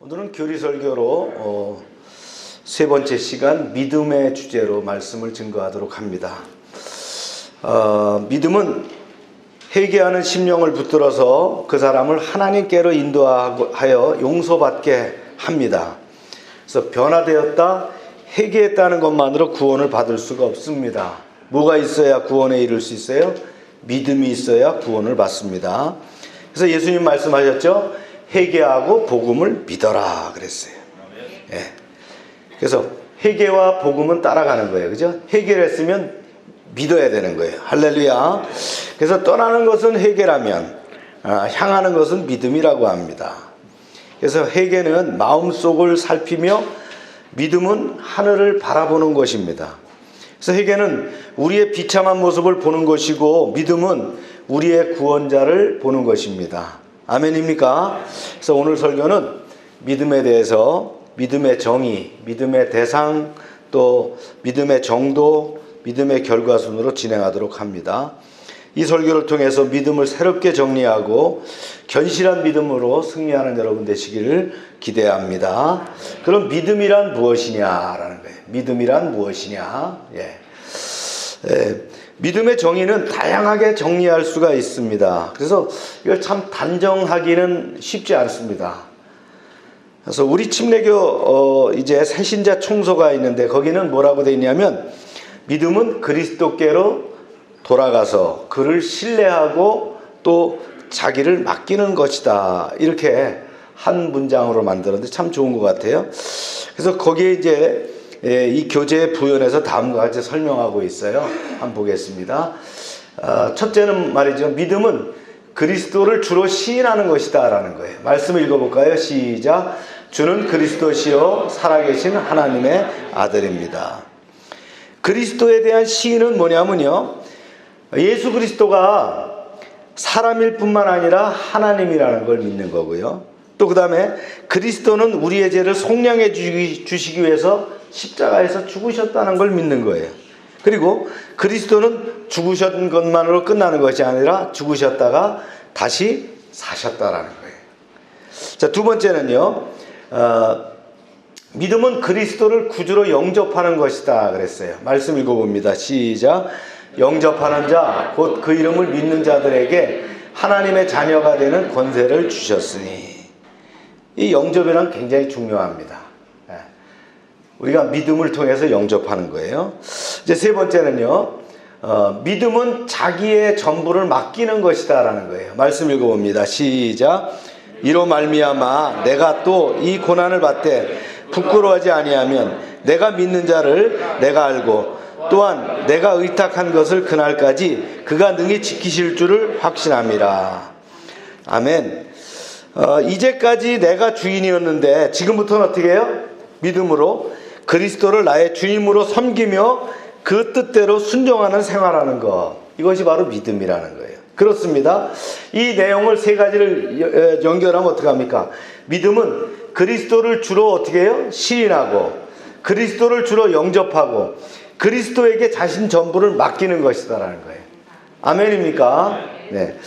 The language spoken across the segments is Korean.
오늘은 교리설교로 세 번째 시간 믿음의 주제로 말씀을 증거하도록 합니다. 믿음은 회개하는 심령을 붙들어서 그 사람을 하나님께로 인도하여 용서받게 합니다. 그래서 변화되었다, 회개했다는 것만으로 구원을 받을 수가 없습니다. 뭐가 있어야 구원에 이를 수 있어요? 믿음이 있어야 구원을 받습니다. 그래서 예수님 말씀하셨죠? 회개하고 복음을 믿어라 그랬어요. 예. 그래서 회개와 복음은 따라가는 거예요. 그죠? 회개를 했으면 믿어야 되는 거예요. 할렐루야. 그래서 떠나는 것은 회개라면 향하는 것은 믿음이라고 합니다. 그래서 회개는 마음속을 살피며 믿음은 하늘을 바라보는 것입니다. 그래서 회개는 우리의 비참한 모습을 보는 것이고 믿음은 우리의 구원자를 보는 것입니다. 아멘입니까? 그래서 오늘 설교는 믿음에 대해서 믿음의 정의, 믿음의 대상, 또 믿음의 정도, 믿음의 결과 순으로 진행하도록 합니다. 이 설교를 통해서 믿음을 새롭게 정리하고 견실한 믿음으로 승리하는 여러분 되시기를 기대합니다. 그럼 믿음이란 무엇이냐라는 거예요. 믿음이란 무엇이냐? 믿음의 정의는 다양하게 정리할 수가 있습니다. 그래서 이걸 참 단정하기는 쉽지 않습니다. 그래서 우리 침례교 이제 새신자 총소가 있는데 거기는 뭐라고 되어 있냐면 믿음은 그리스도께로 돌아가서 그를 신뢰하고 또 자기를 맡기는 것이다. 이렇게 한 문장으로 만들었는데 참 좋은 것 같아요. 그래서 거기에 이제 이 교재의 부연에서 다음과 같이 설명하고 있어요. 한번 보겠습니다. 첫째는 말이죠. 믿음은 그리스도를 주로 시인하는 것이다 라는 거예요. 말씀을 읽어볼까요? 시작. 주는 그리스도시요 살아계신 하나님의 아들입니다. 그리스도에 대한 시인은 뭐냐면요. 예수 그리스도가 사람일 뿐만 아니라 하나님이라는 걸 믿는 거고요. 또 그 다음에 그리스도는 우리의 죄를 속량해 주시기 위해서 십자가에서 죽으셨다는 걸 믿는 거예요. 그리고 그리스도는 죽으신 것만으로 끝나는 것이 아니라 죽으셨다가 다시 사셨다라는 거예요. 자, 두 번째는요. 믿음은 그리스도를 구주로 영접하는 것이다 그랬어요. 말씀 읽어봅니다. 시작. 영접하는 자, 곧 그 이름을 믿는 자들에게 하나님의 자녀가 되는 권세를 주셨으니. 이 영접이란 굉장히 중요합니다. 우리가 믿음을 통해서 영접하는 거예요. 이제 세 번째는요. 믿음은 자기의 전부를 맡기는 것이다 라는 거예요. 말씀 읽어봅니다. 시작. 이로 말미암아 내가 또 이 고난을 받되 부끄러워하지 아니하면 내가 믿는 자를 내가 알고 또한 내가 의탁한 것을 그날까지 그가 능히 지키실 줄을 확신함이라. 아멘. 이제까지 내가 주인이었는데 지금부터는 어떻게 해요? 믿음으로 그리스도를 나의 주님으로 섬기며 그 뜻대로 순종하는 생활하는 것. 이것이 바로 믿음이라는 거예요. 그렇습니다. 이 내용을 세 가지를 연결하면 어떻게 합니까? 믿음은 그리스도를 주로 어떻게 해요? 시인하고 그리스도를 주로 영접하고 그리스도에게 자신 전부를 맡기는 것이다라는 거예요. 아멘입니까? 네.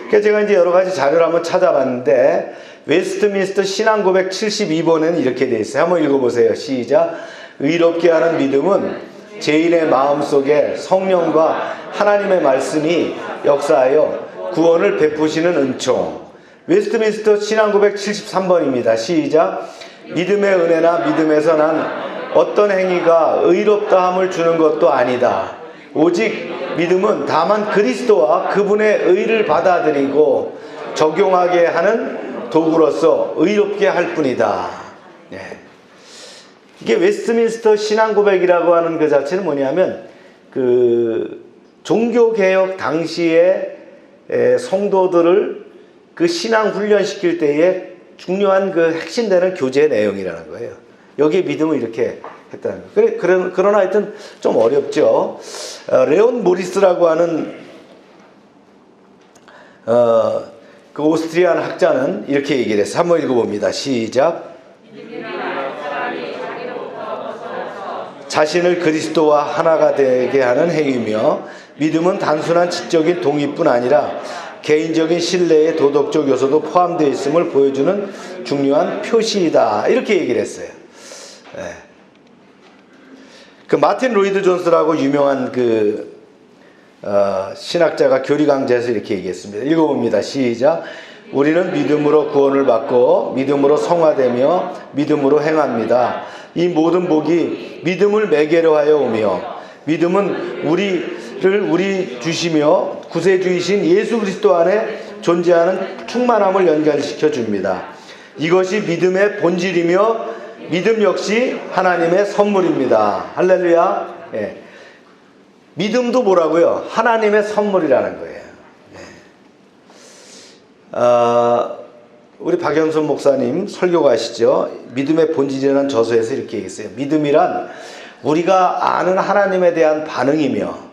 그래서 제가 이제 여러 가지 자료를 한번 찾아봤는데 웨스트민스터 신앙고백 72번에는 이렇게 되어 있어요. 한번 읽어보세요. 시작. 의롭게 하는 믿음은 죄인의 마음속에 성령과 하나님의 말씀이 역사하여 구원을 베푸시는 은총. 웨스트민스터 신앙고백 73번입니다. 시작. 믿음의 은혜나 믿음에서 난 어떤 행위가 의롭다함을 주는 것도 아니다. 오직 믿음은 다만 그리스도와 그분의 의를 받아들이고 적용하게 하는 도구로서 의롭게 할 뿐이다. 네. 이게 웨스트민스터 신앙고백이라고 하는 그 자체는 뭐냐면 그 종교개혁 당시에 성도들을 그 신앙 훈련시킬 때에 중요한 그 핵심되는 교제 내용이라는 거예요. 여기에 믿음을 이렇게 했다는 거예요. 그러나 하여튼 좀 어렵죠. 레온 모리스라고 하는 그 오스트리안 학자는 이렇게 얘기를 했어요. 한번 읽어봅니다. 시작. 자신을 그리스도와 하나가 되게 하는 행위며 믿음은 단순한 지적인 동의뿐 아니라 개인적인 신뢰의 도덕적 요소도 포함되어 있음을 보여주는 중요한 표시이다. 이렇게 얘기를 했어요. 네. 그 마틴 로이드 존스라고 유명한 신학자가 교리 강좌에서 이렇게 얘기했습니다. 읽어봅니다. 시작. 우리는 믿음으로 구원을 받고 믿음으로 성화되며 믿음으로 행합니다. 이 모든 복이 믿음을 매개로 하여 오며 믿음은 우리 주시며 구세주이신 예수 그리스도 안에 존재하는 충만함을 연결시켜 줍니다. 이것이 믿음의 본질이며 믿음 역시 하나님의 선물입니다. 할렐루야. 예. 믿음도 뭐라고요? 하나님의 선물이라는 거예요. 우리 박영선 목사님 설교가시죠. 믿음의 본질이라는 저서에서 이렇게 얘기했어요. 믿음이란 우리가 아는 하나님에 대한 반응이며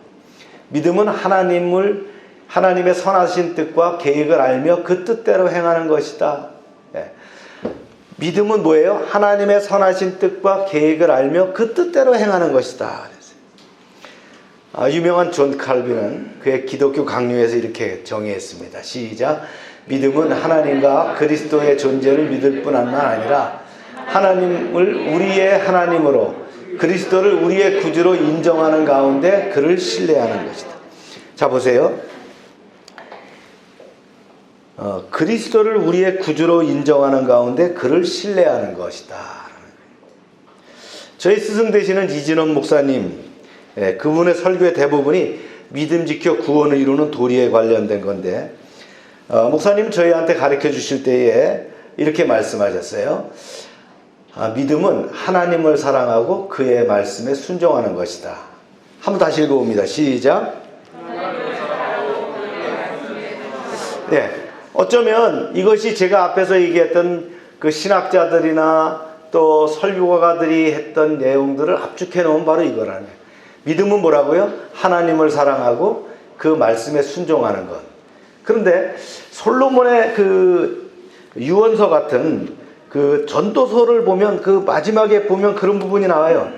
믿음은 하나님의 선하신 뜻과 계획을 알며 그 뜻대로 행하는 것이다. 예. 믿음은 뭐예요? 하나님의 선하신 뜻과 계획을 알며 그 뜻대로 행하는 것이다. 유명한 존 칼빈은 그의 기독교 강요에서 이렇게 정의했습니다. 시작. 믿음은 하나님과 그리스도의 존재를 믿을 뿐만 아니라 하나님을 우리의 하나님으로 그리스도를 우리의 구주로 인정하는 가운데 그를 신뢰하는 것이다. 자 보세요. 그리스도를 우리의 구주로 인정하는 가운데 그를 신뢰하는 것이다. 저희 스승 되시는 이진원 목사님, 그분의 설교의 대부분이 믿음 지켜 구원을 이루는 도리에 관련된 건데, 목사님 저희한테 가르쳐 주실 때에 이렇게 말씀하셨어요. 믿음은 하나님을 사랑하고 그의 말씀에 순종하는 것이다. 한번 다시 읽어봅니다. 시작. 네, 어쩌면 이것이 제가 앞에서 얘기했던 그 신학자들이나 또 설교가들이 했던 내용들을 압축해 놓은 바로 이거라는 거예요. 믿음은 뭐라고요? 하나님을 사랑하고 그 말씀에 순종하는 것. 그런데 솔로몬의 그 유언서 같은 그 전도서를 보면 그 마지막에 보면 그런 부분이 나와요.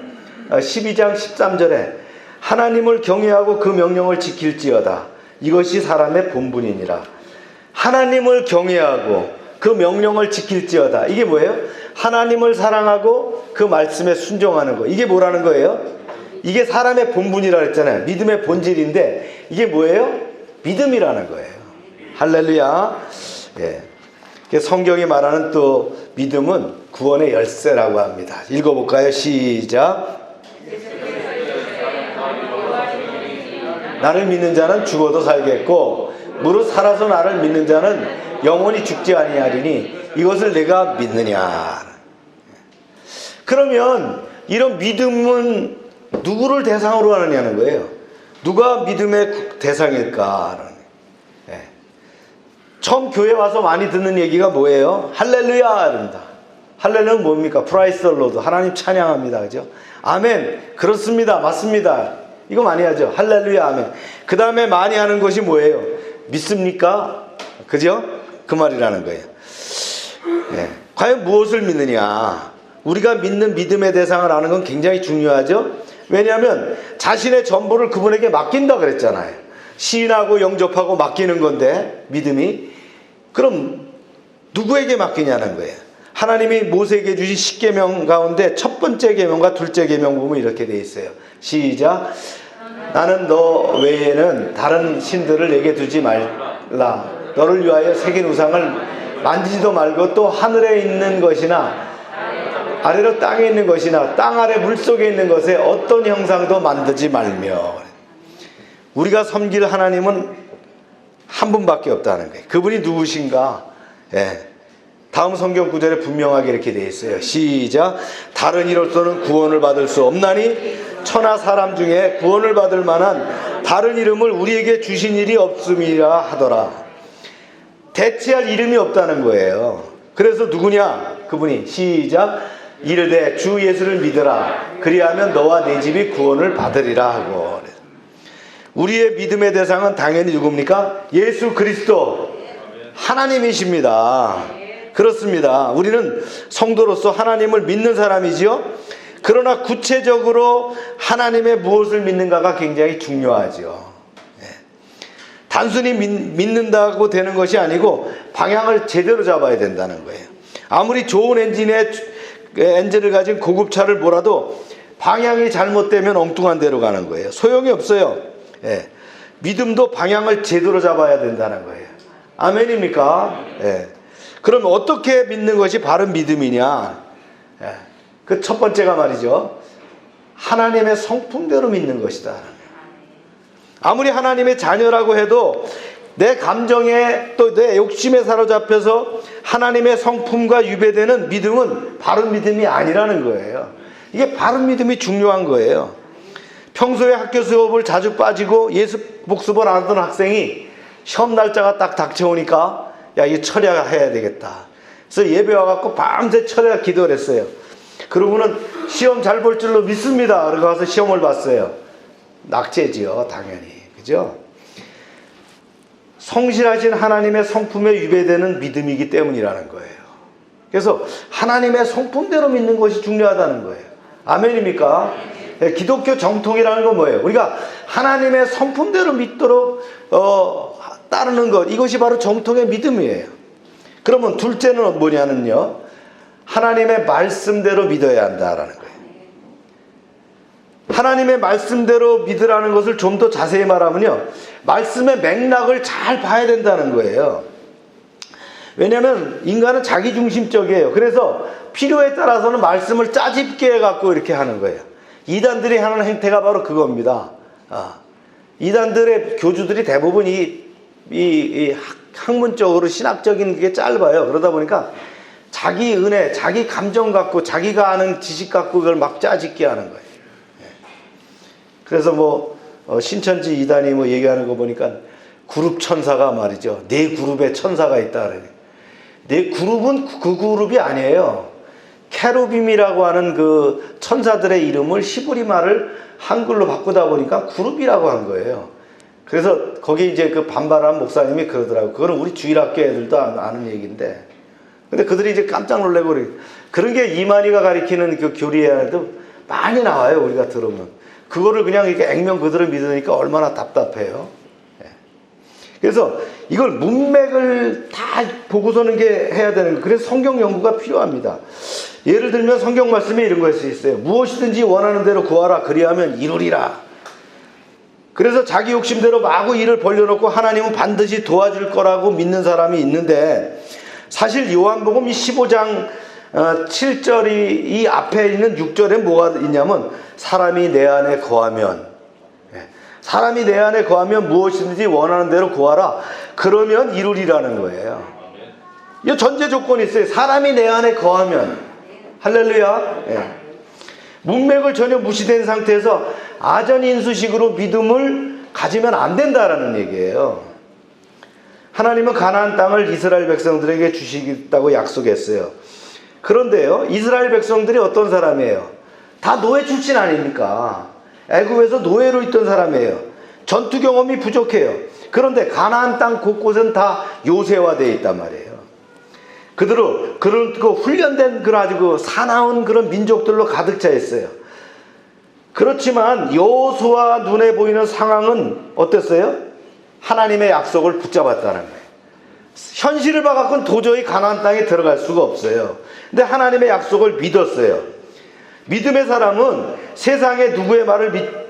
12장 13절에 하나님을 경외하고 그 명령을 지킬지어다. 이것이 사람의 본분이니라. 하나님을 경외하고 그 명령을 지킬지어다. 이게 뭐예요? 하나님을 사랑하고 그 말씀에 순종하는 거. 이게 뭐라는 거예요? 이게 사람의 본분이라고 했잖아요. 믿음의 본질인데 이게 뭐예요? 믿음이라는 거예요. 할렐루야. 예. 성경이 말하는 또 믿음은 구원의 열쇠라고 합니다. 읽어볼까요? 시작. 나를 믿는 자는 죽어도 살겠고 무릇 살아서 나를 믿는 자는 영원히 죽지 아니하리니 이것을 내가 믿느냐. 그러면 이런 믿음은 누구를 대상으로 하느냐는 거예요. 누가 믿음의 대상일까? 처음 교회 와서 많이 듣는 얘기가 뭐예요? 할렐루야 이럽니다. 할렐루야는 뭡니까? 프라이스 더 로드. 하나님 찬양합니다. 그죠? 아멘. 그렇습니다. 맞습니다. 이거 많이 하죠. 할렐루야 아멘. 그 다음에 많이 하는 것이 뭐예요? 믿습니까? 그죠? 그 말이라는 거예요. 네. 과연 무엇을 믿느냐? 우리가 믿는 믿음의 대상을 아는 건 굉장히 중요하죠. 왜냐하면 자신의 전부를 그분에게 맡긴다 그랬잖아요. 시인하고 영접하고 맡기는 건데 믿음이. 그럼 누구에게 맡기냐는 거예요. 하나님이 모세에게 주신 10계명 가운데 첫 번째 계명과 둘째 계명 보면 이렇게 돼 있어요. 시작. 나는 너 외에는 다른 신들을 내게 두지 말라. 너를 위하여 새긴 우상을 만지지도 말고 또 하늘에 있는 것이나 아래로 땅에 있는 것이나 땅 아래 물속에 있는 것에 어떤 형상도 만들지 말며. 우리가 섬길 하나님은 한 분밖에 없다는 거예요. 그분이 누구신가? 예. 다음 성경 구절에 분명하게 이렇게 되어 있어요. 시작. 다른 이로서는 구원을 받을 수 없나니 천하 사람 중에 구원을 받을 만한 다른 이름을 우리에게 주신 일이 없음이라 하더라. 대체할 이름이 없다는 거예요. 그래서 누구냐? 그분이 시작. 이르되 주 예수를 믿으라. 그리하면 너와 네 집이 구원을 받으리라 하고. 우리의 믿음의 대상은 당연히 누굽니까? 예수 그리스도 하나님이십니다. 그렇습니다. 우리는 성도로서 하나님을 믿는 사람이지요. 그러나 구체적으로 하나님의 무엇을 믿는가가 굉장히 중요하죠. 단순히 믿는다고 되는 것이 아니고 방향을 제대로 잡아야 된다는 거예요. 아무리 좋은 엔진을 가진 고급차를 몰아도 방향이 잘못되면 엉뚱한 데로 가는 거예요. 소용이 없어요. 예. 믿음도 방향을 제대로 잡아야 된다는 거예요. 아멘입니까? 예. 그럼 어떻게 믿는 것이 바른 믿음이냐? 예. 그 첫 번째가 말이죠. 하나님의 성품대로 믿는 것이다. 아무리 하나님의 자녀라고 해도 내 감정에 또 내 욕심에 사로잡혀서 하나님의 성품과 유배되는 믿음은 바른 믿음이 아니라는 거예요. 이게 바른 믿음이 중요한 거예요. 평소에 학교 수업을 자주 빠지고 예수 복습을 안 하던 학생이 시험 날짜가 딱 닥쳐오니까 야, 이거 철야해야 되겠다. 그래서 예배 와갖고 밤새 철야 기도를 했어요. 그러고는 시험 잘 볼 줄로 믿습니다. 그러고 가서 시험을 봤어요. 낙제지요, 당연히. 그죠? 성실하신 하나님의 성품에 유배되는 믿음이기 때문이라는 거예요. 그래서 하나님의 성품대로 믿는 것이 중요하다는 거예요. 아멘입니까? 네, 기독교 정통이라는 건 뭐예요? 우리가 하나님의 성품대로 믿도록 따르는 것, 이것이 바로 정통의 믿음이에요. 그러면 둘째는 뭐냐면요, 하나님의 말씀대로 믿어야 한다라는 거예요. 하나님의 말씀대로 믿으라는 것을 좀 더 자세히 말하면요, 말씀의 맥락을 잘 봐야 된다는 거예요. 왜냐하면 인간은 자기중심적이에요. 그래서 필요에 따라서는 말씀을 짜집게 해갖고 이렇게 하는 거예요. 이단들이 하는 행태가 바로 그겁니다. 이단들의 교주들이 대부분 이 학문적으로 신학적인 게 짧아요. 그러다 보니까 자기 은혜, 자기 감정 갖고 자기가 아는 지식 갖고 그걸 막 짜집게 하는 거예요. 그래서 뭐 신천지 이단이 뭐 얘기하는 거 보니까 그룹 천사가 말이죠. 네 그룹에 천사가 있다 그래요. 네 그룹은 그 그룹이 아니에요. 케루빔이라고 하는 그 천사들의 이름을 히브리 말을 한글로 바꾸다 보니까 그룹이라고 한 거예요. 그래서 거기 이제 그 반발한 목사님이 그러더라고요. 그거는 우리 주일학교 애들도 아는 얘기인데, 근데 그들이 이제 깜짝 놀라고 그런 게 이만희가 가리키는 그 교리에도 많이 나와요. 우리가 들으면 그거를 그냥 이렇게 액면 그대로 믿으니까 얼마나 답답해요. 그래서 이걸 문맥을 다 보고서는 게 해야 되는 거예요. 그래서 성경 연구가 필요합니다. 예를 들면 성경 말씀에 이런 것이 있어요. 무엇이든지 원하는 대로 구하라, 그리하면 이루리라. 그래서 자기 욕심대로 마구 일을 벌려놓고 하나님은 반드시 도와줄 거라고 믿는 사람이 있는데, 사실 요한복음 이 15장 7절이 이 앞에 있는 6절에 뭐가 있냐면, 사람이 내 안에 거하면, 사람이 내 안에 거하면 무엇이든지 원하는 대로 구하라, 그러면 이루리라는 거예요. 이 전제 조건이 있어요. 사람이 내 안에 거하면. 할렐루야. 문맥을 전혀 무시된 상태에서 아전인수식으로 믿음을 가지면 안 된다라는 얘기예요. 하나님은 가나안 땅을 이스라엘 백성들에게 주시겠다고 약속했어요. 그런데요, 이스라엘 백성들이 어떤 사람이에요? 다 노예 출신 아닙니까? 애굽에서 노예로 있던 사람이에요. 전투 경험이 부족해요. 그런데 가나안 땅 곳곳은 다 요새화되어 있단 말이에요. 그대로 그런 그 훈련된 그런 아주 그 사나운 그런 민족들로 가득 차 있어요. 그렇지만 여호수아 눈에 보이는 상황은 어땠어요? 하나님의 약속을 붙잡았다는 거예요. 현실을 봐갖고는 도저히 가나안 땅에 들어갈 수가 없어요. 근데 하나님의 약속을 믿었어요. 믿음의 사람은 세상의 누구의 말을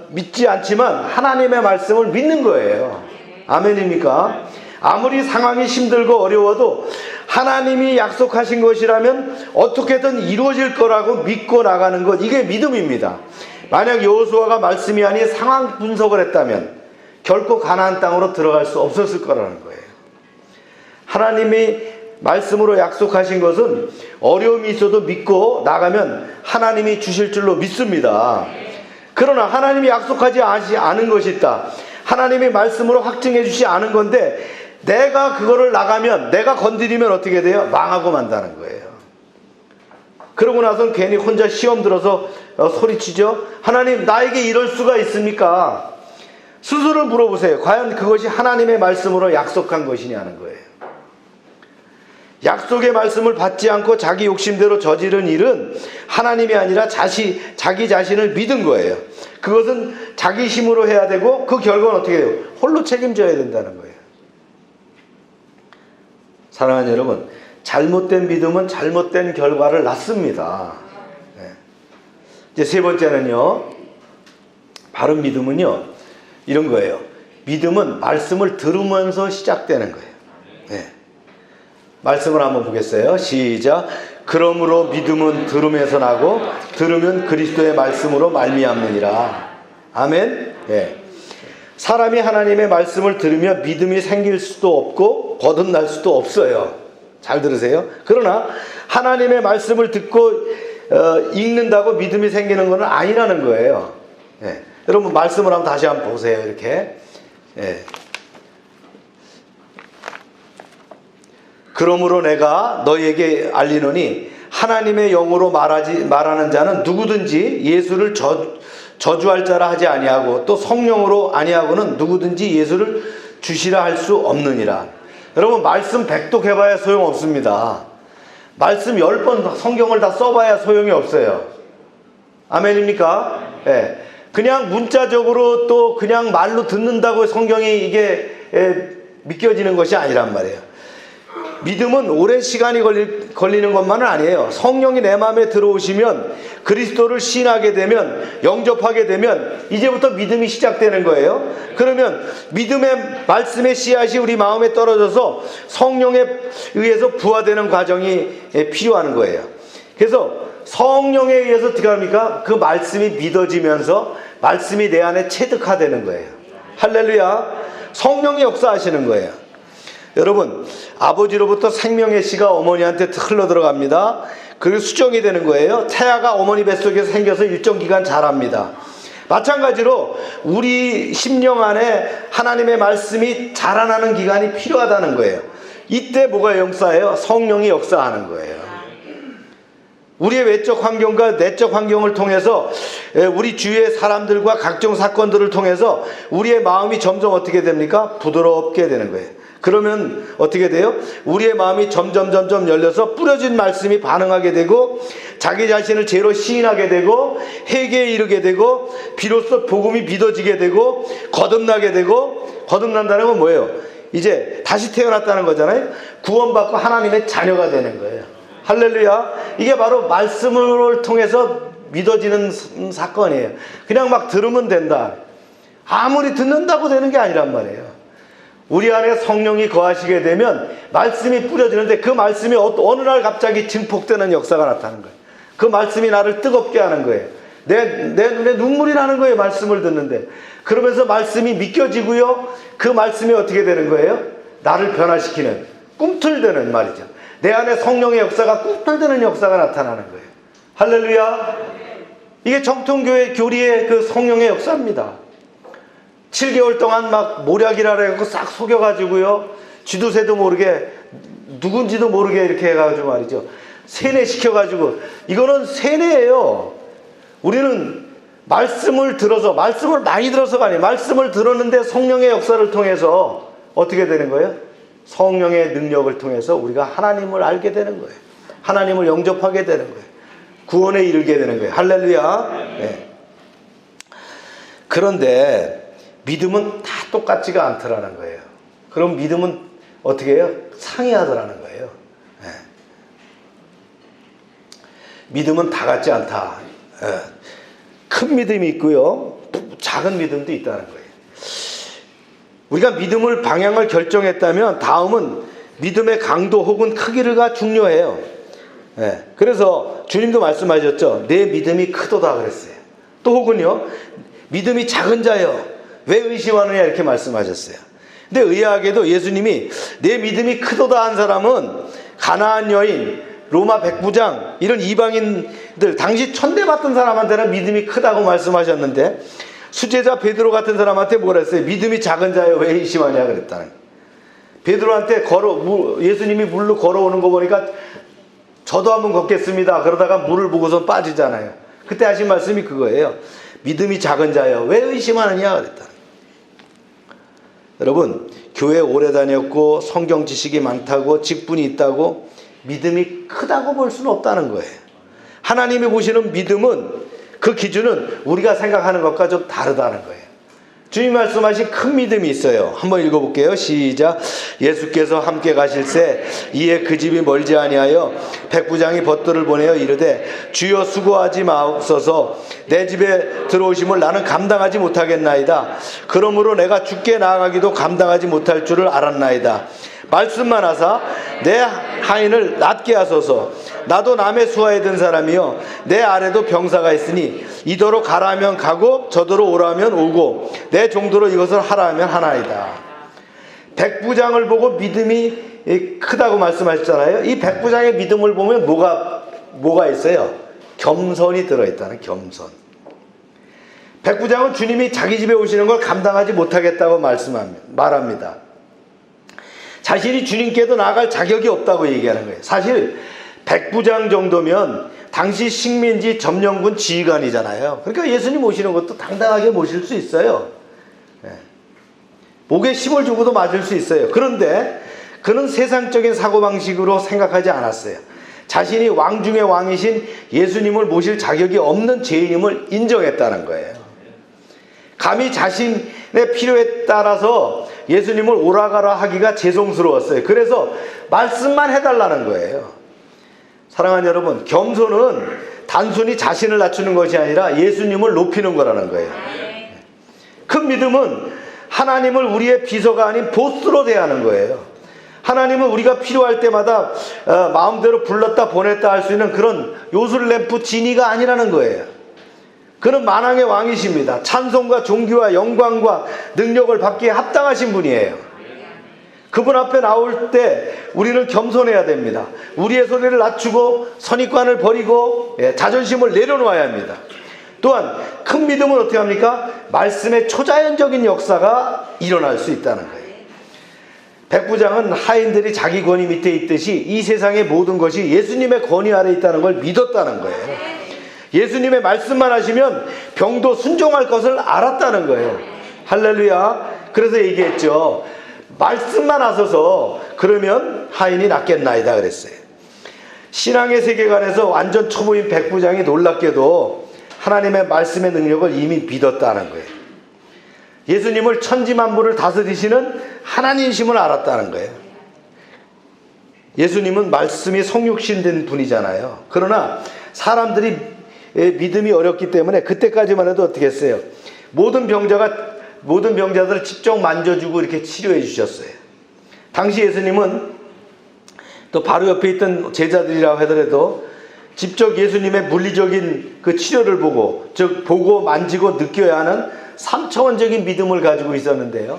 믿지 않지만 하나님의 말씀을 믿는 거예요. 아멘입니까? 아무리 상황이 힘들고 어려워도 하나님이 약속하신 것이라면 어떻게든 이루어질 거라고 믿고 나가는 것, 이게 믿음입니다. 만약 여호수아가 말씀이 아닌 상황 분석을 했다면 결코 가나안 땅으로 들어갈 수 없었을 거라는 거예요. 하나님이 말씀으로 약속하신 것은 어려움이 있어도 믿고 나가면 하나님이 주실 줄로 믿습니다. 그러나 하나님이 약속하지 않은 것이 있다. 하나님이 말씀으로 확증해 주지 않은 건데 내가 그거를 나가면, 내가 건드리면 어떻게 돼요? 망하고 만다는 거예요. 그러고 나서는 괜히 혼자 시험 들어서 소리치죠. 하나님, 나에게 이럴 수가 있습니까? 스스로 물어보세요. 과연 그것이 하나님의 말씀으로 약속한 것이냐는 거예요. 약속의 말씀을 받지 않고 자기 욕심대로 저지른 일은 하나님이 아니라 자기 자신을 믿은 거예요. 그것은 자기 힘으로 해야 되고 그 결과는 어떻게 해요? 홀로 책임져야 된다는 거예요. 사랑하는 여러분, 잘못된 믿음은 잘못된 결과를 낳습니다. 네. 이제 세 번째는요, 바른 믿음은요, 이런 거예요. 믿음은 말씀을 들으면서 시작되는 거예요. 네. 말씀을 한번 보겠어요. 시작. 그러므로 믿음은 들음에서 나고 들으면 그리스도의 말씀으로 말미암느니라. 아멘. 네. 사람이 하나님의 말씀을 들으며 믿음이 생길 수도 없고 거듭날 수도 없어요. 잘 들으세요. 그러나 하나님의 말씀을 듣고 읽는다고 믿음이 생기는 것은 아니라는 거예요. 네. 여러분 말씀을 한번 다시 한번 보세요. 이렇게. 네. 그러므로 내가 너희에게 알리노니 하나님의 영으로 말하는 자는 누구든지 예수를 저주할 자라 하지 아니하고 또 성령으로 아니하고는 누구든지 예수를 주시라 할 수 없느니라. 여러분 말씀 100독 해봐야 소용없습니다. 말씀 10번 성경을 다 써봐야 소용이 없어요. 아멘입니까? 네. 그냥 문자적으로 또 그냥 말로 듣는다고 성경이 이게 믿겨지는 것이 아니란 말이에요. 믿음은 오랜 시간이 걸리는 것만은 아니에요. 성령이 내 마음에 들어오시면 그리스도를 신하게 되면 영접하게 되면 이제부터 믿음이 시작되는 거예요. 그러면 믿음의 말씀의 씨앗이 우리 마음에 떨어져서 성령에 의해서 부화되는 과정이 필요한 거예요. 그래서 성령에 의해서 어떻게 합니까? 그 말씀이 믿어지면서 말씀이 내 안에 체득화되는 거예요. 할렐루야. 성령이 역사하시는 거예요. 여러분 아버지로부터 생명의 씨가 어머니한테 흘러 들어갑니다. 그리고 수정이 되는 거예요. 태아가 어머니 뱃속에서 생겨서 일정 기간 자랍니다. 마찬가지로 우리 심령 안에 하나님의 말씀이 자라나는 기간이 필요하다는 거예요. 이때 뭐가 역사예요? 성령이 역사하는 거예요. 우리의 외적 환경과 내적 환경을 통해서 우리 주위의 사람들과 각종 사건들을 통해서 우리의 마음이 점점 어떻게 됩니까? 부드럽게 되는 거예요. 그러면 어떻게 돼요? 우리의 마음이 점점 열려서 뿌려진 말씀이 반응하게 되고 자기 자신을 죄로 시인하게 되고 회개에 이르게 되고 비로소 복음이 믿어지게 되고 거듭나게 되고 거듭난다는 건 뭐예요? 이제 다시 태어났다는 거잖아요. 구원받고 하나님의 자녀가 되는 거예요. 할렐루야. 이게 바로 말씀을 통해서 믿어지는 사건이에요. 그냥 막 들으면 된다. 아무리 듣는다고 되는 게 아니란 말이에요. 우리 안에 성령이 거하시게 되면 말씀이 뿌려지는데 그 말씀이 어느 날 갑자기 증폭되는 역사가 나타나는 거예요. 그 말씀이 나를 뜨겁게 하는 거예요. 내 눈에 눈물이 나는 거예요. 말씀을 듣는데. 그러면서 말씀이 믿겨지고요. 그 말씀이 어떻게 되는 거예요? 나를 변화시키는 꿈틀대는 말이죠. 내 안에 성령의 역사가 꿈틀대는 역사가 나타나는 거예요. 할렐루야. 이게 정통교회 교리의 그 성령의 역사입니다. 7개월 동안 막 모략이라 해갖고 싹 속여가지고요. 쥐도새도 모르게 누군지도 모르게 이렇게 해가지고 말이죠. 세뇌시켜가지고 이거는 세뇌예요. 우리는 말씀을 들어서 말씀을 많이 들어서가 아니에요. 말씀을 들었는데 성령의 역사를 통해서 어떻게 되는 거예요? 성령의 능력을 통해서 우리가 하나님을 알게 되는 거예요. 하나님을 영접하게 되는 거예요. 구원에 이르게 되는 거예요. 할렐루야. 네. 그런데 믿음은 다 똑같지가 않더라는 거예요. 그럼 믿음은 어떻게 해요? 상이하더라는 거예요. 네. 믿음은 다 같지 않다. 네. 큰 믿음이 있고요. 작은 믿음도 있다는 거예요. 우리가 믿음을 방향을 결정했다면 다음은 믿음의 강도 혹은 크기가 중요해요. 네. 그래서 주님도 말씀하셨죠. 내 믿음이 크도다 그랬어요. 또 혹은요. 믿음이 작은 자여 왜 의심하느냐 이렇게 말씀하셨어요. 근데 의아하게도 예수님이 내 믿음이 크도다 한 사람은 가나안 여인, 로마 백부장 이런 이방인들 당시 천대받던 사람한테는 믿음이 크다고 말씀하셨는데 수제자 베드로 같은 사람한테 뭐라 했어요? 믿음이 작은 자여 왜 의심하냐 그랬다는. 베드로한테 예수님이 물로 걸어오는 거 보니까 저도 한번 걷겠습니다. 그러다가 물을 보고서 빠지잖아요. 그때 하신 말씀이 그거예요. 믿음이 작은 자여 왜 의심하느냐 그랬다. 여러분 교회 오래 다녔고 성경 지식이 많다고 직분이 있다고 믿음이 크다고 볼 수는 없다는 거예요. 하나님이 보시는 믿음은 그 기준은 우리가 생각하는 것과 좀 다르다는 거예요. 주님 말씀하신 큰 믿음이 있어요. 한번 읽어볼게요. 시작. 예수께서 함께 가실새 이에 그 집이 멀지 아니하여 백부장이 벗들을 보내어 이르되 주여 수고하지 마옵소서 내 집에 들어오심을 나는 감당하지 못하겠나이다. 그러므로 내가 주께 나아가기도 감당하지 못할 줄을 알았나이다. 말씀만 하사 내 하인을 낫게 하소서. 나도 남의 수하에 든 사람이요 내 아래도 병사가 있으니 이더러 가라 하면 가고 저더러 오라 하면 오고 내 종도로 이것을 하라 하면 하나이다. 백부장을 보고 믿음이 크다고 말씀하셨잖아요. 이 백부장의 믿음을 보면 뭐가 있어요? 겸손이 들어있다는 겸손. 백부장은 주님이 자기 집에 오시는 걸 감당하지 못하겠다고 말합니다. 자신이 주님께도 나아갈 자격이 없다고 얘기하는 거예요. 사실 백부장 정도면 당시 식민지 점령군 지휘관이잖아요. 그러니까 예수님 모시는 것도 당당하게 모실 수 있어요. 목에 심을 주고도 맞을 수 있어요. 그런데 그는 세상적인 사고방식으로 생각하지 않았어요. 자신이 왕 중의 왕이신 예수님을 모실 자격이 없는 죄인임을 인정했다는 거예요. 감히 자신의 필요에 따라서 예수님을 오라가라 하기가 죄송스러웠어요. 그래서 말씀만 해달라는 거예요. 사랑하는 여러분, 겸손은 단순히 자신을 낮추는 것이 아니라 예수님을 높이는 거라는 거예요. 큰 믿음은 하나님을 우리의 비서가 아닌 보스로 대하는 거예요. 하나님은 우리가 필요할 때마다 마음대로 불렀다 보냈다 할 수 있는 그런 요술램프 지니가 아니라는 거예요. 그는 만왕의 왕이십니다. 찬송과 존귀와 영광과 능력을 받기에 합당하신 분이에요. 그분 앞에 나올 때 우리는 겸손해야 됩니다. 우리의 소리를 낮추고 선입관을 버리고 자존심을 내려놓아야 합니다. 또한 큰 믿음은 어떻게 합니까? 말씀의 초자연적인 역사가 일어날 수 있다는 거예요. 백부장은 하인들이 자기 권위 밑에 있듯이 이 세상의 모든 것이 예수님의 권위 아래 있다는 걸 믿었다는 거예요. 예수님의 말씀만 하시면 병도 순종할 것을 알았다는 거예요. 할렐루야. 그래서 얘기했죠. 말씀만 하소서 그러면 하인이 낫겠나이다 그랬어요. 신앙의 세계관에서 완전 초보인 백부장이 놀랍게도 하나님의 말씀의 능력을 이미 믿었다는 거예요. 예수님을 천지만물을 다스리시는 하나님이심을 알았다는 거예요. 예수님은 말씀이 성육신 된 분이잖아요. 그러나 사람들이 믿음이 어렵기 때문에 그때까지만 해도 어떻게 했어요? 모든 병자들을 직접 만져주고 이렇게 치료해 주셨어요. 당시 예수님은 또 바로 옆에 있던 제자들이라고 하더라도 직접 예수님의 물리적인 그 치료를 보고, 즉 보고 만지고 느껴야 하는 3차원적인 믿음을 가지고 있었는데요.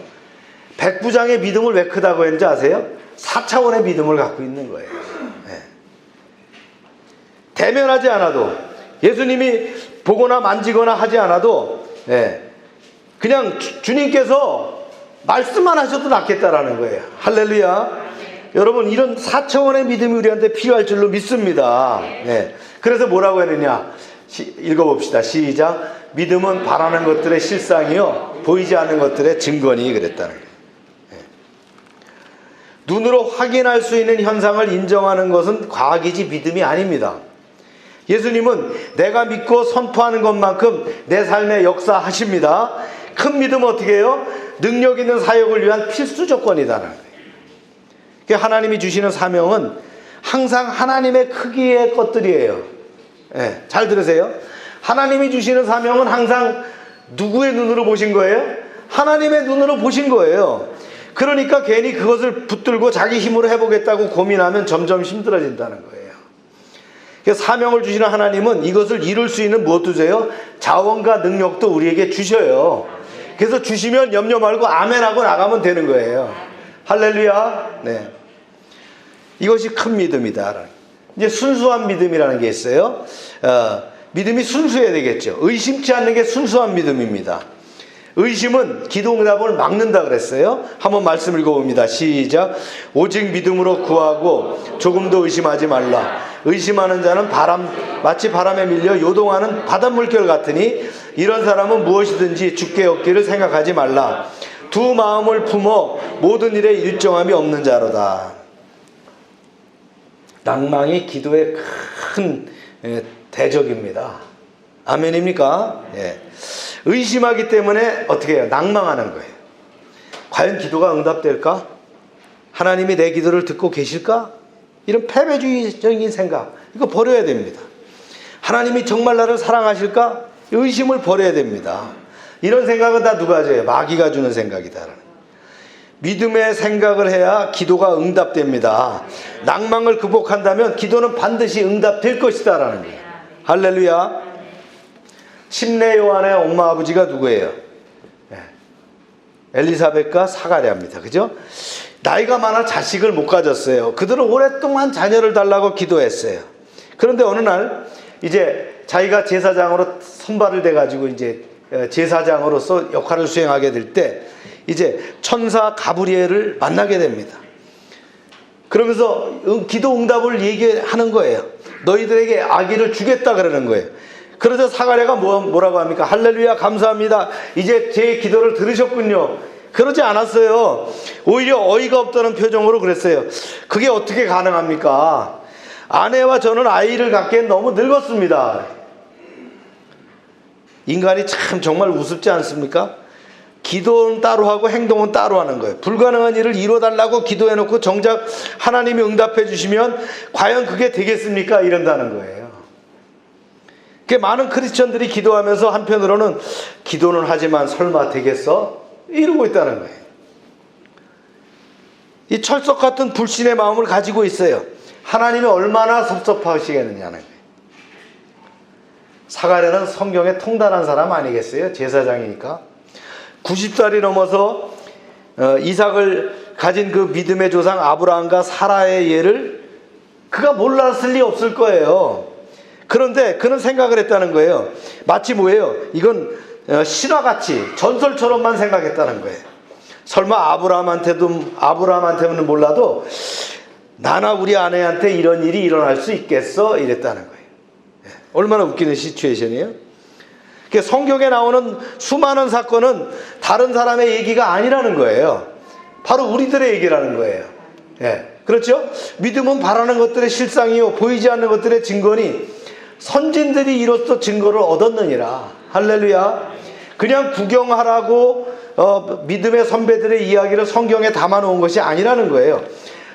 백부장의 믿음을 왜 크다고 했는지 아세요? 4차원의 믿음을 갖고 있는 거예요. 대면하지 않아도, 예수님이 보거나 만지거나 하지 않아도 그냥 주님께서 말씀만 하셔도 낫겠다라는 거예요. 할렐루야. 여러분, 이런 4차원의 믿음이 우리한테 필요할 줄로 믿습니다. 그래서 뭐라고 했느냐? 읽어봅시다. 시작. 믿음은 바라는 것들의 실상이요 보이지 않는 것들의 증거니 그랬다는 거예요. 눈으로 확인할 수 있는 현상을 인정하는 것은 과학이지 믿음이 아닙니다. 예수님은 내가 믿고 선포하는 것만큼 내 삶에 역사하십니다. 큰 믿음은 어떻게 해요? 능력 있는 사역을 위한 필수 조건이다라는 거예요. 하나님이 주시는 사명은 항상 하나님의 크기의 것들이에요. 잘 들으세요. 하나님이 주시는 사명은 항상 누구의 눈으로 보신 거예요? 하나님의 눈으로 보신 거예요. 그러니까 괜히 그것을 붙들고 자기 힘으로 해보겠다고 고민하면 점점 힘들어진다는 거예요. 사명을 주시는 하나님은 이것을 이룰 수 있는 무엇도 주세요? 자원과 능력도 우리에게 주셔요. 그래서 주시면 염려 말고 아멘하고 나가면 되는 거예요. 할렐루야. 이것이 큰 믿음이다. 이제 순수한 믿음이라는 게 있어요. 믿음이 순수해야 되겠죠. 의심치 않는 게 순수한 믿음입니다. 의심은 기도응답을 막는다 그랬어요. 한번 말씀 읽어봅니다. 시작. 오직 믿음으로 구하고 조금도 의심하지 말라. 의심하는 자는 마치 바람에 밀려 요동하는 바닷물결 같으니 이런 사람은 무엇이든지 주께 얻기를 생각하지 말라. 두 마음을 품어 모든 일에 일정함이 없는 자로다. 낭망이 기도의 큰 대적입니다. 아멘입니까? 예. 의심하기 때문에 어떻게 해요? 낭망하는 거예요. 과연 기도가 응답될까? 하나님이 내 기도를 듣고 계실까? 이런 패배주의적인 생각, 이거 버려야 됩니다. 하나님이 정말 나를 사랑하실까? 의심을 버려야 됩니다. 이런 생각은 다 누가 줘요? 마귀가 주는 생각이다. 믿음의 생각을 해야 기도가 응답됩니다. 낭망을 극복한다면 기도는 반드시 응답될 것이다 라는 거예요. 할렐루야. 침례 요한의 엄마 아버지가 누구예요? 엘리사벳과 사가랴입니다. 그죠? 나이가 많아 자식을 못 가졌어요. 그들은 오랫동안 자녀를 달라고 기도했어요. 그런데 어느 날 이제 자기가 제사장으로 선발을 돼가지고 이제 제사장으로서 역할을 수행하게 될 때 이제 천사 가브리엘을 만나게 됩니다. 그러면서 기도 응답을 얘기하는 거예요. 너희들에게 아기를 주겠다 그러는 거예요. 그래서 사가랴가 뭐라고 합니까? 할렐루야 감사합니다. 이제 제 기도를 들으셨군요. 그러지 않았어요. 오히려 어이가 없다는 표정으로 그랬어요. 그게 어떻게 가능합니까? 아내와 저는 아이를 갖기엔 너무 늙었습니다. 인간이 참 정말 우습지 않습니까? 기도는 따로 하고 행동은 따로 하는 거예요. 불가능한 일을 이뤄달라고 기도해놓고 정작 하나님이 응답해 주시면 과연 그게 되겠습니까? 이런다는 거예요. 많은 크리스천들이 기도하면서 한편으로는 기도는 하지만 설마 되겠어? 이러고 있다는 거예요. 이 철석 같은 불신의 마음을 가지고 있어요. 하나님이 얼마나 섭섭하시겠느냐는 거예요. 사가랴는 성경에 통달한 사람 아니겠어요? 제사장이니까. 90살이 넘어서 이삭을 가진 그 믿음의 조상 아브라함과 사라의 예를 그가 몰랐을 리 없을 거예요. 그런데 그는 생각을 했다는 거예요. 마치 뭐예요? 이건 신화같이 전설처럼만 생각했다는 거예요. 설마 아브라함한테는 몰라도 나나 우리 아내한테 이런 일이 일어날 수 있겠어? 이랬다는 거예요. 얼마나 웃기는 시츄에이션이에요. 성경에 나오는 수많은 사건은 다른 사람의 얘기가 아니라는 거예요. 바로 우리들의 얘기라는 거예요. 그렇죠? 믿음은 바라는 것들의 실상이요 보이지 않는 것들의 증거니 선진들이 이로써 증거를 얻었느니라. 할렐루야. 그냥 구경하라고 믿음의 선배들의 이야기를 성경에 담아놓은 것이 아니라는 거예요.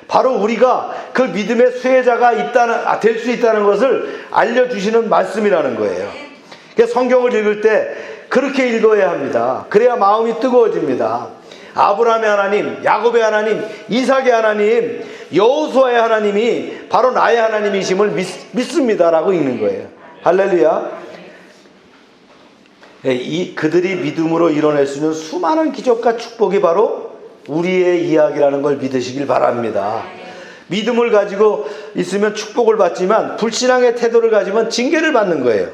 바로 우리가 그 믿음의 수혜자가 될 수 있다는 것을 알려주시는 말씀이라는 거예요. 성경을 읽을 때 그렇게 읽어야 합니다. 그래야 마음이 뜨거워집니다. 아브라함의 하나님, 야곱의 하나님, 이삭의 하나님, 여호수아의 하나님이 바로 나의 하나님이심을 믿습니다라고 읽는 거예요. 할렐루야. 그들이 믿음으로 이뤄낼 수 있는 수많은 기적과 축복이 바로 우리의 이야기라는 걸 믿으시길 바랍니다. 믿음을 가지고 있으면 축복을 받지만 불신앙의 태도를 가지면 징계를 받는 거예요.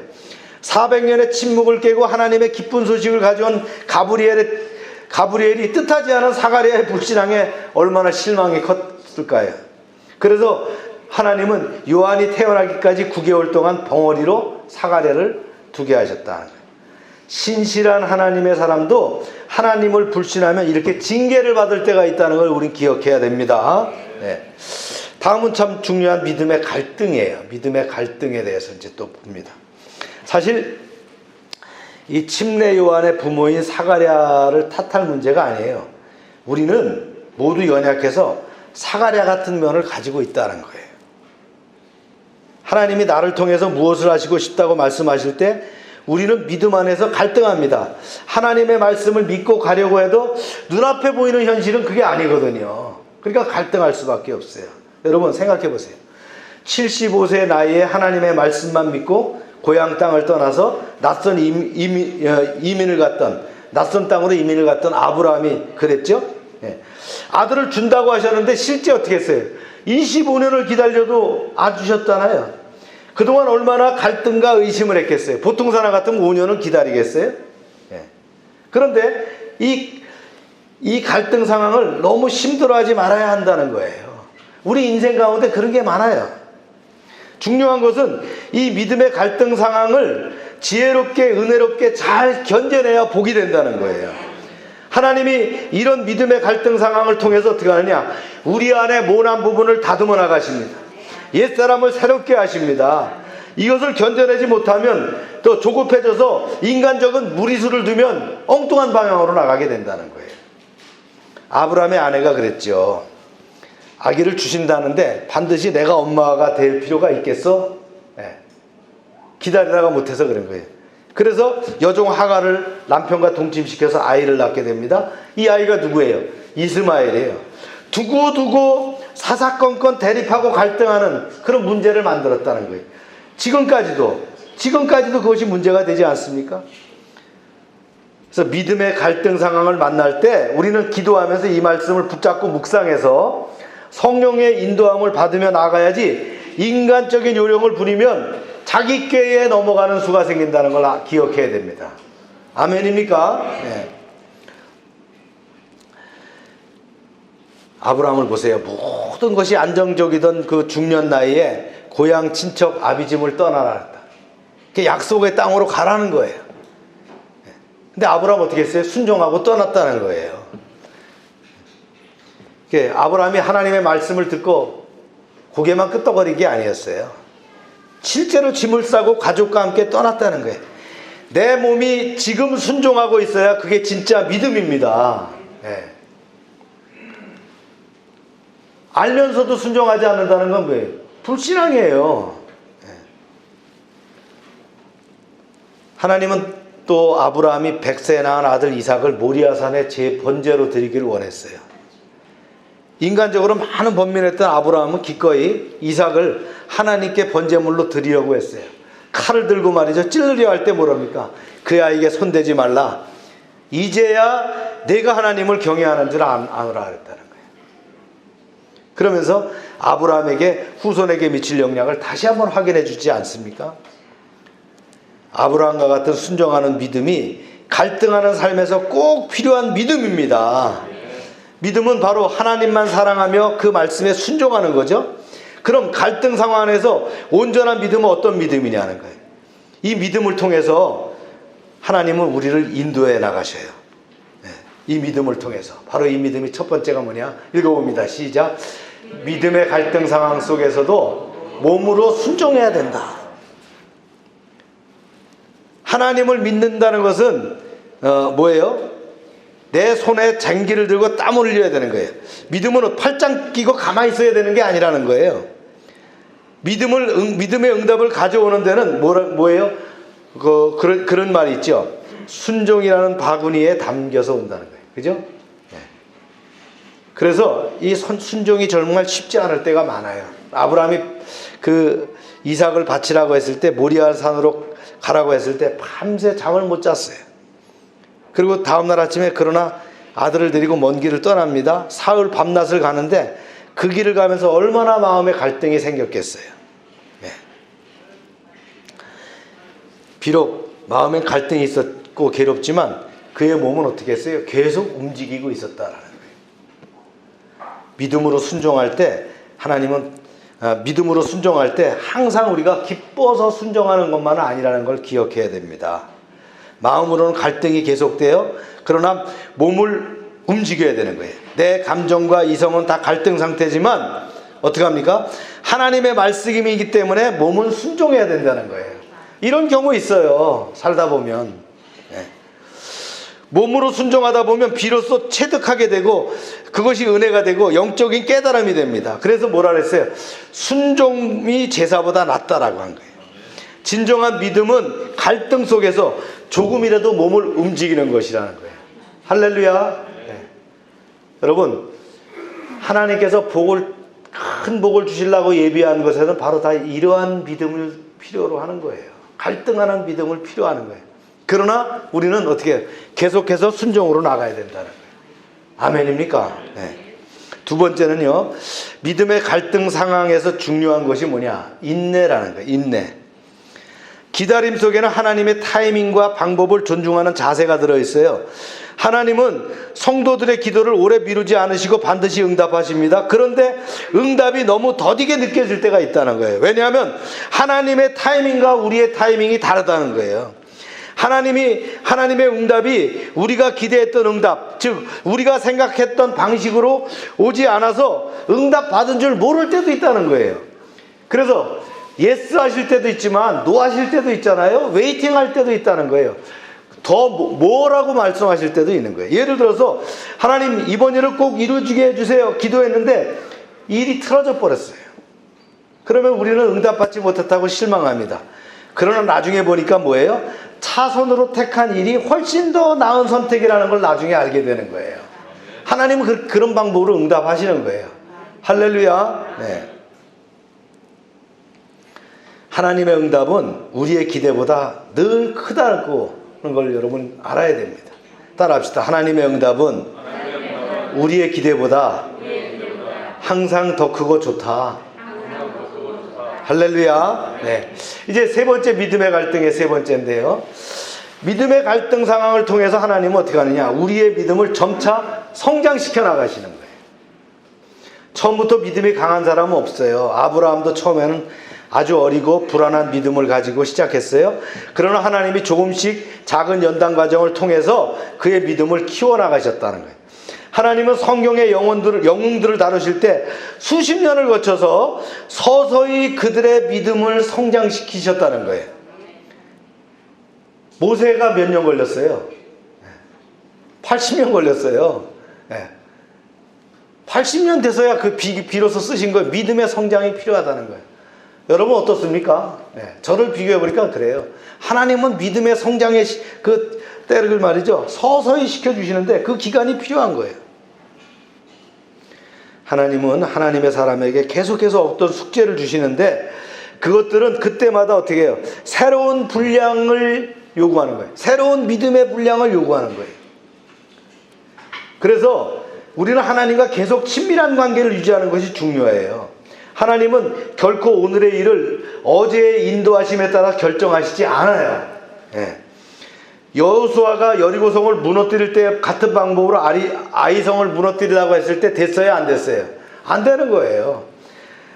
400년의 침묵을 깨고 하나님의 기쁜 소식을 가져온 가브리엘이 뜻하지 않은 사가랴의 불신앙에 얼마나 실망이 컸을까요? 그래서 하나님은 요한이 태어나기까지 9개월 동안 벙어리로 사가랴를 두게 하셨다는 거예요. 신실한 하나님의 사람도 하나님을 불신하면 이렇게 징계를 받을 때가 있다는 걸 우린 기억해야 됩니다. 다음은 참 중요한 믿음의 갈등이에요. 믿음의 갈등에 대해서 이제 또 봅니다. 사실 이 침례 요한의 부모인 사가랴를 탓할 문제가 아니에요. 우리는 모두 연약해서 사가랴 같은 면을 가지고 있다는 거예요. 하나님이 나를 통해서 무엇을 하시고 싶다고 말씀하실 때 우리는 믿음 안에서 갈등합니다. 하나님의 말씀을 믿고 가려고 해도 눈앞에 보이는 현실은 그게 아니거든요. 그러니까 갈등할 수밖에 없어요. 여러분 생각해 보세요. 75세 나이에 하나님의 말씀만 믿고 고향 땅을 떠나서 낯선 낯선 땅으로 이민을 갔던 아브라함이 그랬죠. 아들을 준다고 하셨는데 실제 어떻게 했어요? 25년을 기다려도 안 주셨잖아요. 그동안 얼마나 갈등과 의심을 했겠어요. 보통 사람 같으면 5년을 기다리겠어요? 그런데 이 갈등 상황을 너무 힘들어하지 말아야 한다는 거예요. 우리 인생 가운데 그런 게 많아요. 중요한 것은 이 믿음의 갈등 상황을 지혜롭게 은혜롭게 잘 견뎌내야 복이 된다는 거예요. 하나님이 이런 믿음의 갈등 상황을 통해서 어떻게 하느냐? 우리 안에 모난 부분을 다듬어 나가십니다. 옛사람을 새롭게 하십니다. 이것을 견뎌내지 못하면 또 조급해져서 인간적인 무리수를 두면 엉뚱한 방향으로 나가게 된다는 거예요. 아브라함의 아내가 그랬죠. 아기를 주신다는데 반드시 내가 엄마가 될 필요가 있겠어? 네. 기다리다가 못해서 그런 거예요. 그래서 여종 하갈을 남편과 동침시켜서 아이를 낳게 됩니다. 이 아이가 누구예요? 이스마엘이에요. 두고두고 사사건건 대립하고 갈등하는 그런 문제를 만들었다는 거예요. 지금까지도 그것이 문제가 되지 않습니까? 그래서 믿음의 갈등 상황을 만날 때 우리는 기도하면서 이 말씀을 붙잡고 묵상해서 성령의 인도함을 받으며 나가야지, 인간적인 요령을 부리면 자기 꾀에 넘어가는 수가 생긴다는 걸 기억해야 됩니다. 아멘입니까? 네. 아브라함을 보세요. 모든 것이 안정적이던 그 중년 나이에 고향 친척 아비집을 떠나라. 약속의 땅으로 가라는 거예요. 근데 아브라함 어떻게 했어요? 순종하고 떠났다는 거예요. 아브라함이 하나님의 말씀을 듣고 고개만 끄덕거린 게 아니었어요. 실제로 짐을 싸고 가족과 함께 떠났다는 거예요. 내 몸이 지금 순종하고 있어야 그게 진짜 믿음입니다. 네. 알면서도 순종하지 않는다는 건 뭐예요? 불신앙이에요. 네. 하나님은 또 아브라함이 100세에 낳은 아들 이삭을 모리아산에 제 번제로 드리기를 원했어요. 인간적으로 많은 번민했던 아브라함은 기꺼이 이삭을 하나님께 번제물로 드리려고 했어요. 칼을 들고 말이죠. 찔르려 할 때 뭐랍니까? 그 아이에게 손대지 말라. 이제야 내가 하나님을 경외하는 줄 아노라 그랬다는 거예요. 그러면서 아브라함에게 후손에게 미칠 영향을 다시 한번 확인해 주지 않습니까? 아브라함과 같은 순종하는 믿음이 갈등하는 삶에서 꼭 필요한 믿음입니다. 믿음은 바로 하나님만 사랑하며 그 말씀에 순종하는 거죠. 그럼 갈등 상황 안에서 온전한 믿음은 어떤 믿음이냐는 거예요. 이 믿음을 통해서 하나님은 우리를 인도해 나가셔요. 이 믿음을 통해서. 바로 이 믿음이 첫 번째가 뭐냐? 읽어봅니다. 시작. 믿음의 갈등 상황 속에서도 몸으로 순종해야 된다. 하나님을 믿는다는 것은 뭐예요? 내 손에 쟁기를 들고 땀을 흘려야 되는 거예요. 믿음은 팔짱 끼고 가만히 있어야 되는 게 아니라는 거예요. 믿음의 응답을 가져오는 데는 뭐예요? 그런 말이 있죠. 순종이라는 바구니에 담겨서 온다는 거예요. 그죠? 네. 그래서 이 순종이 정말 쉽지 않을 때가 많아요. 아브라함이 그 이삭을 바치라고 했을 때, 모리아산으로 가라고 했을 때 밤새 잠을 못 잤어요. 그리고 다음날 아침에 그러나 아들을 데리고 먼 길을 떠납니다. 사흘 밤낮을 가는데 그 길을 가면서 얼마나 마음에 갈등이 생겼겠어요. 네. 비록 마음에 갈등이 있었고 괴롭지만 그의 몸은 어떻게 했어요? 계속 움직이고 있었다라는 거예요. 믿음으로 순종할 때 믿음으로 순종할 때 항상 우리가 기뻐서 순종하는 것만은 아니라는 걸 기억해야 됩니다. 마음으로는 갈등이 계속돼요. 그러나 몸을 움직여야 되는 거예요. 내 감정과 이성은 다 갈등 상태지만 어떻게 합니까? 하나님의 말씀이기 때문에 몸은 순종해야 된다는 거예요. 이런 경우 있어요. 살다 보면. 네. 몸으로 순종하다 보면 비로소 체득하게 되고 그것이 은혜가 되고 영적인 깨달음이 됩니다. 그래서 뭐라 그랬어요? 순종이 제사보다 낫다라고 한 거예요. 진정한 믿음은 갈등 속에서 조금이라도 몸을 움직이는 것이라는 거예요. 할렐루야. 네. 여러분, 하나님께서 큰 복을 주시려고 예비한 것에는 바로 다 이러한 믿음을 필요로 하는 거예요. 갈등하는 믿음을 필요하는 거예요. 그러나 우리는 어떻게 해요? 계속해서 순종으로 나가야 된다는 거예요. 아멘입니까? 네. 두 번째는요, 믿음의 갈등 상황에서 중요한 것이 뭐냐? 인내라는 거예요. 인내. 기다림 속에는 하나님의 타이밍과 방법을 존중하는 자세가 들어있어요. 하나님은 성도들의 기도를 오래 미루지 않으시고 반드시 응답하십니다. 그런데 응답이 너무 더디게 느껴질 때가 있다는 거예요. 왜냐하면 하나님의 타이밍과 우리의 타이밍이 다르다는 거예요. 하나님의 응답이 우리가 기대했던 응답, 즉 우리가 생각했던 방식으로 오지 않아서 응답 받은 줄 모를 때도 있다는 거예요. 그래서 예스 하실 때도 있지만 노 하실 때도 있잖아요. 웨이팅 할 때도 있다는 거예요. 더 뭐라고 말씀하실 때도 있는 거예요. 예를 들어서 하나님 이번 일을 꼭 이루어지게 해주세요 기도했는데 일이 틀어져 버렸어요. 그러면 우리는 응답받지 못했다고 실망합니다. 그러나 나중에 보니까 뭐예요? 차선으로 택한 일이 훨씬 더 나은 선택이라는 걸 나중에 알게 되는 거예요. 하나님은 그런 방법으로 응답하시는 거예요. 할렐루야. 네. 하나님의 응답은 우리의 기대보다 늘 크다는 걸 여러분 알아야 됩니다. 따라합시다. 하나님의 응답은 우리의 기대보다 항상 더 크고 좋다. 할렐루야. 네. 이제 세 번째 믿음의 갈등의 세 번째인데요. 믿음의 갈등 상황을 통해서 하나님은 어떻게 하느냐? 우리의 믿음을 점차 성장시켜 나가시는 거예요. 처음부터 믿음이 강한 사람은 없어요. 아브라함도 처음에는 아주 어리고 불안한 믿음을 가지고 시작했어요. 그러나 하나님이 조금씩 작은 연단 과정을 통해서 그의 믿음을 키워나가셨다는 거예요. 하나님은 성경의 영웅들을 다루실 때 수십 년을 거쳐서 서서히 그들의 믿음을 성장시키셨다는 거예요. 모세가 몇 년 걸렸어요? 80년 걸렸어요. 80년 돼서야 비로소 쓰신 거예요. 믿음의 성장이 필요하다는 거예요. 여러분 어떻습니까? 저를 비교해보니까 그래요. 하나님은 믿음의 성장의 그 때를 말이죠. 서서히 시켜주시는데 그 기간이 필요한 거예요. 하나님은 하나님의 사람에게 계속해서 어떤 숙제를 주시는데 그것들은 그때마다 어떻게 해요? 새로운 분량을 요구하는 거예요. 새로운 믿음의 분량을 요구하는 거예요. 그래서 우리는 하나님과 계속 친밀한 관계를 유지하는 것이 중요해요. 하나님은 결코 오늘의 일을 어제의 인도하심에 따라 결정하시지 않아요. 여호수아가 여리고성을 무너뜨릴 때 같은 방법으로 아이성을 무너뜨리라고 했을 때 됐어요? 안 됐어요? 안 되는 거예요.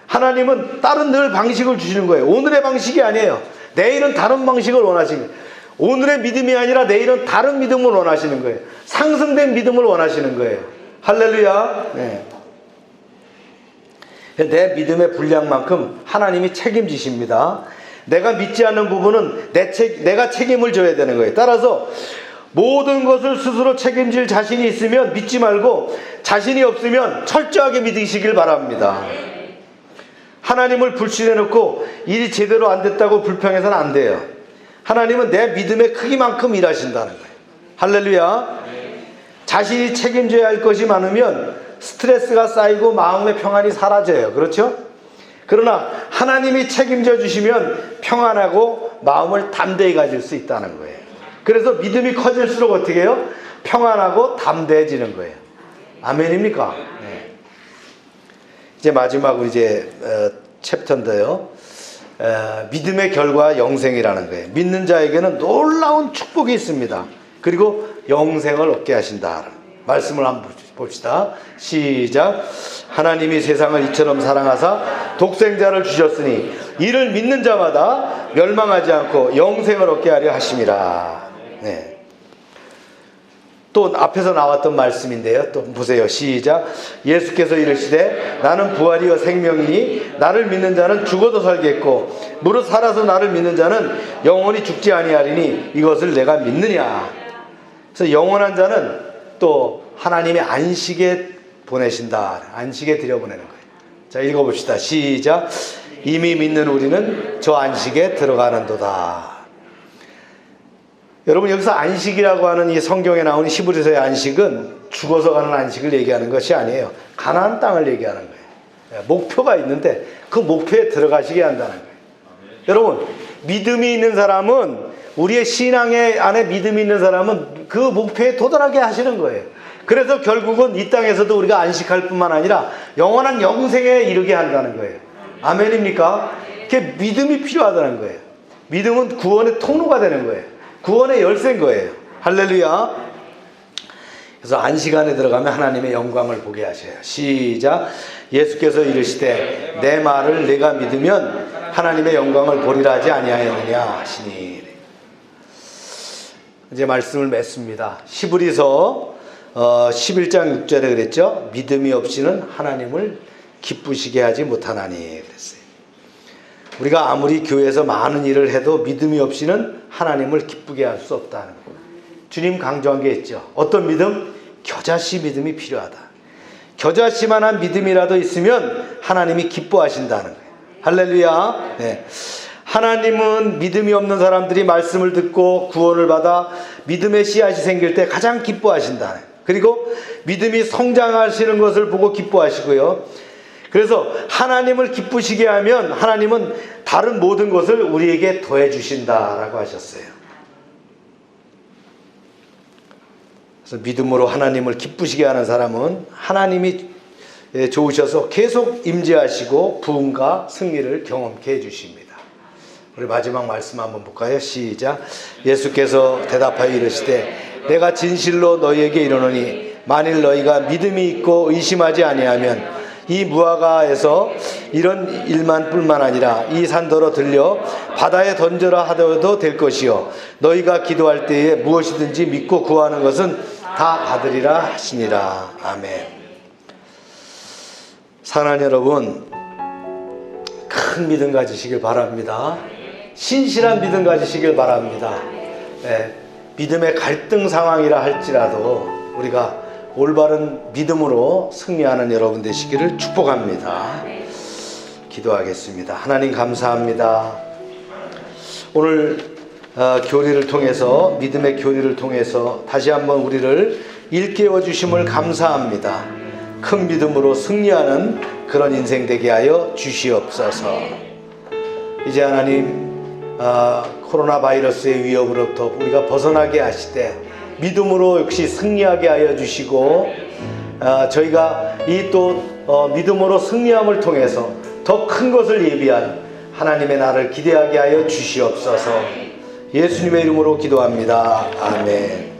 하나님은 다른 늘 방식을 주시는 거예요. 오늘의 방식이 아니에요. 내일은 다른 방식을 원하시는 거예요. 오늘의 믿음이 아니라 내일은 다른 믿음을 원하시는 거예요. 상승된 믿음을 원하시는 거예요. 할렐루야. 내 믿음의 분량만큼 하나님이 책임지십니다. 내가 믿지 않는 부분은 내가 책임을 져야 되는 거예요. 따라서 모든 것을 스스로 책임질 자신이 있으면 믿지 말고 자신이 없으면 철저하게 믿으시길 바랍니다. 하나님을 불신해놓고 일이 제대로 안 됐다고 불평해서는 안 돼요. 하나님은 내 믿음의 크기만큼 일하신다는 거예요. 할렐루야. 자신이 책임져야 할 것이 많으면 스트레스가 쌓이고 마음의 평안이 사라져요. 그렇죠? 그러나 하나님이 책임져 주시면 평안하고 마음을 담대히 가질 수 있다는 거예요. 그래서 믿음이 커질수록 어떻게 해요? 평안하고 담대해지는 거예요. 아멘입니까? 이제 마지막으로 챕터인데요. 믿음의 결과 영생이라는 거예요. 믿는 자에게는 놀라운 축복이 있습니다. 그리고 영생을 얻게 하신다. 말씀을 한번 봅시다. 시작. 하나님이 세상을 이처럼 사랑하사 독생자를 주셨으니 이를 믿는 자마다 멸망하지 않고 영생을 얻게 하려 하심이라. 또 앞에서 나왔던 말씀인데요. 또 보세요. 시작. 예수께서 이르시되 나는 부활이요 생명이니 나를 믿는 자는 죽어도 살겠고 무릇 살아서 나를 믿는 자는 영원히 죽지 아니하리니 이것을 내가 믿느냐. 그래서 영원한 자는 또 하나님의 안식에 보내신다. 안식에 들여보내는 거예요. 자, 읽어봅시다. 시작. 이미 믿는 우리는 저 안식에 들어가는도다. 여러분 여기서 안식이라고 하는 이 성경에 나오는 히브리서의 안식은 죽어서 가는 안식을 얘기하는 것이 아니에요. 가나안 땅을 얘기하는 거예요. 목표가 있는데 그 목표에 들어가시게 한다는 거예요. 여러분 믿음이 있는 사람은 우리의 신앙의 안에 믿음이 있는 사람은 그 목표에 도달하게 하시는 거예요. 그래서 결국은 이 땅에서도 우리가 안식할 뿐만 아니라 영원한 영생에 이르게 한다는 거예요. 아멘입니까? 그게 믿음이 필요하다는 거예요. 믿음은 구원의 통로가 되는 거예요. 구원의 열쇠인 거예요. 할렐루야. 그래서 안식 안에 들어가면 하나님의 영광을 보게 하셔요. 시작. 예수께서 이르시되 내 말을 내가 믿으면 하나님의 영광을 보리라 하지 아니하였느냐 하시니. 이제 말씀을 맺습니다. 히브리서 11장 6절에 그랬죠. 믿음이 없이는 하나님을 기쁘시게 하지 못하나니 그랬어요. 우리가 아무리 교회에서 많은 일을 해도 믿음이 없이는 하나님을 기쁘게 할 수 없다는 거예요. 주님 강조한 게 있죠. 어떤 믿음? 겨자씨 믿음이 필요하다. 겨자씨만한 믿음이라도 있으면 하나님이 기뻐하신다는 거예요. 할렐루야. 네. 하나님은 믿음이 없는 사람들이 말씀을 듣고 구원을 받아 믿음의 씨앗이 생길 때 가장 기뻐하신다. 그리고 믿음이 성장하시는 것을 보고 기뻐하시고요. 그래서 하나님을 기쁘시게 하면 하나님은 다른 모든 것을 우리에게 더해 주신다라고 하셨어요. 그래서 믿음으로 하나님을 기쁘시게 하는 사람은 하나님이 좋으셔서 계속 임재하시고 부흥과 승리를 경험케 해주십니다. 우리 마지막 말씀 한번 볼까요? 시작. 예수께서 대답하여 이르시되 내가 진실로 너희에게 이르노니 만일 너희가 믿음이 있고 의심하지 아니하면 이 무화과에서 이런 일만 뿐만 아니라 이 산더러 들려 바다에 던져라 하더라도 될 것이요 너희가 기도할 때에 무엇이든지 믿고 구하는 것은 다 받으리라 하시니라. 아멘. 사랑하는 여러분, 큰 믿음 가지시길 바랍니다. 신실한 믿음 가지시길 바랍니다. 네, 믿음의 갈등 상황이라 할지라도 우리가 올바른 믿음으로 승리하는 여러분 되시기를 축복합니다. 기도하겠습니다. 하나님 감사합니다. 오늘 교리를 통해서, 믿음의 교리를 통해서 다시 한번 우리를 일깨워 주심을 감사합니다. 큰 믿음으로 승리하는 그런 인생 되게 하여 주시옵소서. 이제 하나님 코로나 바이러스의 위협으로부터 우리가 벗어나게 하시되 믿음으로 역시 승리하게 하여 주시고 저희가 이 또 믿음으로 승리함을 통해서 더 큰 것을 예비한 하나님의 날을 기대하게 하여 주시옵소서. 예수님의 이름으로 기도합니다. 아멘.